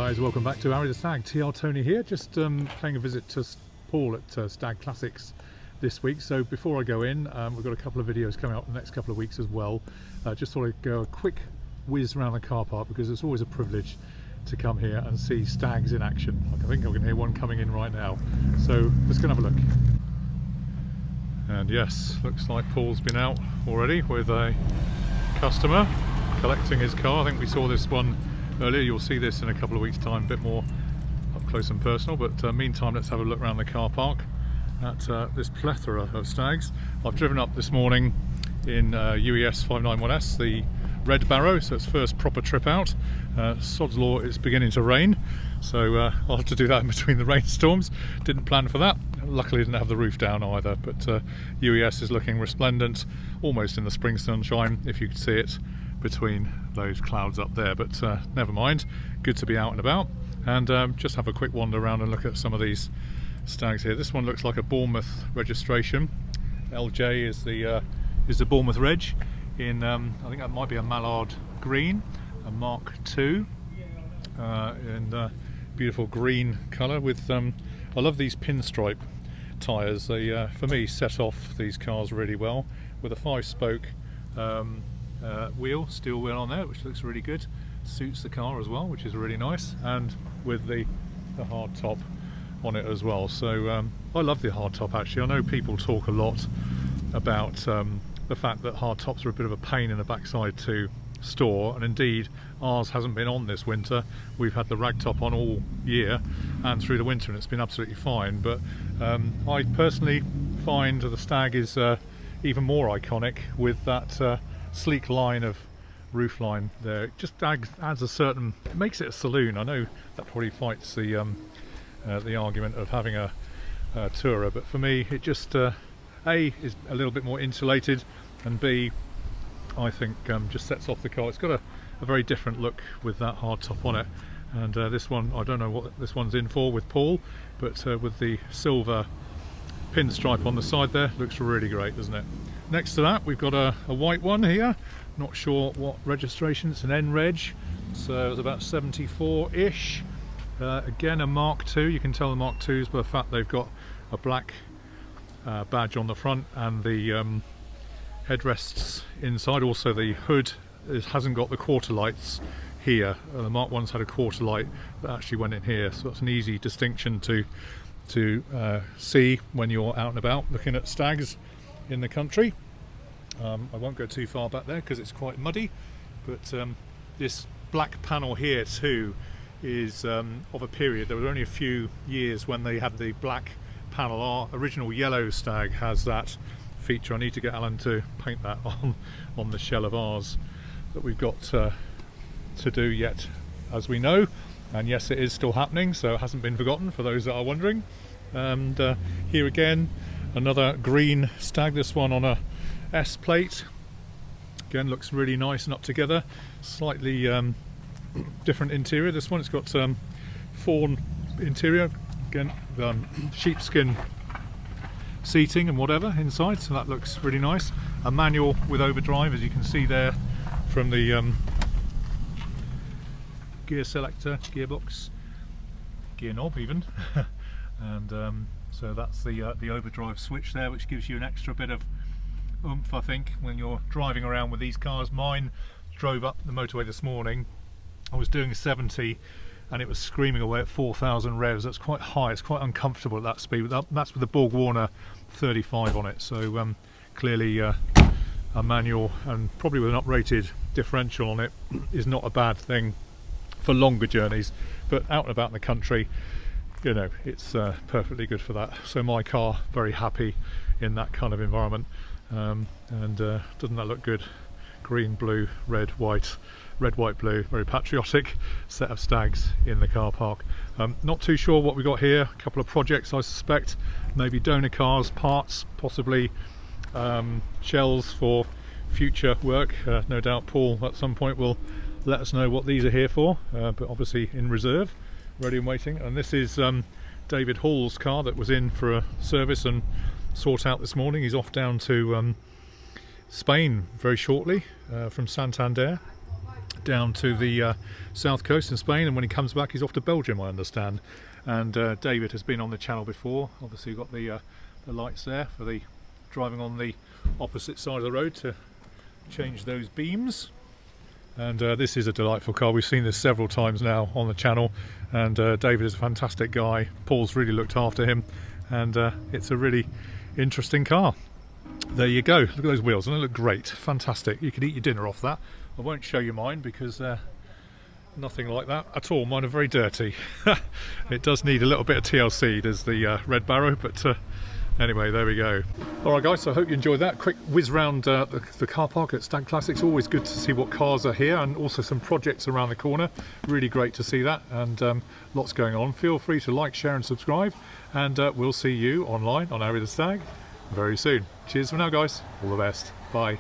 guys, welcome back to Arry The Stag. TR Tony here, just paying a visit to Paul at Stag Classics this week. So before I go in, we've got a couple of videos coming up in the next couple of weeks as well. Just thought I'd go a quick whiz around the car park because it's always a privilege to come here and see stags in action. Like, I think I can hear one coming in right now. So let's go and have a look. And yes, looks like Paul's been out already with a customer collecting his car. I think we saw this one earlier. You'll see this in a couple of weeks' time, a bit more up close and personal. But meantime, let's have a look around the car park at this plethora of stags. I've driven up this morning in UES 591S, the Red Barrow, so it's first proper trip out. Sod's law, it's beginning to rain, so I'll have to do that in between the rainstorms. Didn't plan for that. Luckily didn't have the roof down either, but UES is looking resplendent, almost in the spring sunshine, if you could see it between those clouds up there. But never mind, good to be out and about, and just have a quick wander around and look at some of these stags here. This one looks like a Bournemouth registration. LJ is the Bournemouth reg in I think that might be a Mallard green, a Mark II, in beautiful green colour with I love these pinstripe tyres. They for me set off these cars really well, with a 5-spoke wheel, steel wheel on there, which looks really good, suits the car as well, which is really nice, and with the hard top on it as well. So I love the hard top actually. I know people talk a lot about the fact that hard tops are a bit of a pain in the backside to store, and indeed ours hasn't been on this winter. We've had the rag top on all year and through the winter, and it's been absolutely fine. But I personally find the Stag is even more iconic with that sleek line of roofline there. It just adds a certain, it makes it a saloon. I know that probably fights the argument of having a tourer, but for me it just A, is a little bit more insulated, and B, I think just sets off the car. It's got a very different look with that hard top on it. And this one, I don't know what this one's in for with Paul, but with the silver pinstripe on the side there, looks really great, doesn't it? Next to that, we've got a white one here. Not sure what registration, it's an N reg, so it's about 74-ish. Again, a Mark II. You can tell the Mark IIs by the fact they've got a black badge on the front, and the headrests inside. Also the hood hasn't got the quarter lights here. The Mark I's had a quarter light that actually went in here, so that's an easy distinction to see when you're out and about looking at stags in the country. I won't go too far back there because it's quite muddy, but this black panel here too is of a period. There were only a few years when they had the black panel. Our original yellow Stag has that feature. I need to get Alan to paint that on the shell of ours that we've got to do yet, as we know. And yes, it is still happening, so it hasn't been forgotten for those that are wondering. And here again, another green Stag, this one on a S plate. Again, looks really nice and up together. Slightly different interior. This one, it's got fawn interior, again sheepskin seating and whatever inside, so that looks really nice. A manual with overdrive, as you can see there from the gear selector, gearbox, gear knob even. And so that's the overdrive switch there, which gives you an extra bit of oomph, I think, when you're driving around with these cars. Mine drove up the motorway this morning. I was doing 70 and it was screaming away at 4,000 revs. That's quite high, it's quite uncomfortable at that speed. That's with the Borg Warner 35 on it, so clearly a manual, and probably with an uprated differential on it, is not a bad thing for longer journeys. But out and about in the country, you know, it's perfectly good for that. So my car, very happy in that kind of environment. And doesn't that look good? Green, blue, red, white, blue. Very patriotic set of stags in the car park. Not too sure what we got here. A couple of projects, I suspect. Maybe donor cars, parts, possibly shells for future work. No doubt Paul at some point will let us know what these are here for, but obviously in reserve, ready and waiting. And this is David Hall's car that was in for a service and sort out this morning. He's off down to Spain very shortly from Santander. down to the south coast in Spain, and when he comes back he's off to Belgium, I understand. And David has been on the channel before. Obviously you've got the lights there for the driving on the opposite side of the road to change those beams. And this is a delightful car. We've seen this several times now on the channel, and David is a fantastic guy. Paul's really looked after him, and it's a really interesting car. There you go, look at those wheels, and they look great, fantastic. You could eat your dinner off that. I won't show you mine because nothing like that at all. Mine are very dirty. It does need a little bit of TLC, does the Red Barrow, but anyway, there we go. Alright guys, so I hope you enjoyed that quick whiz round the car park at Stag Classics. Always good to see what cars are here, and also some projects around the corner. Really great to see that, and lots going on. Feel free to like, share and subscribe, and we'll see you online on Arry The Stag very soon. Cheers for now guys, all the best, bye.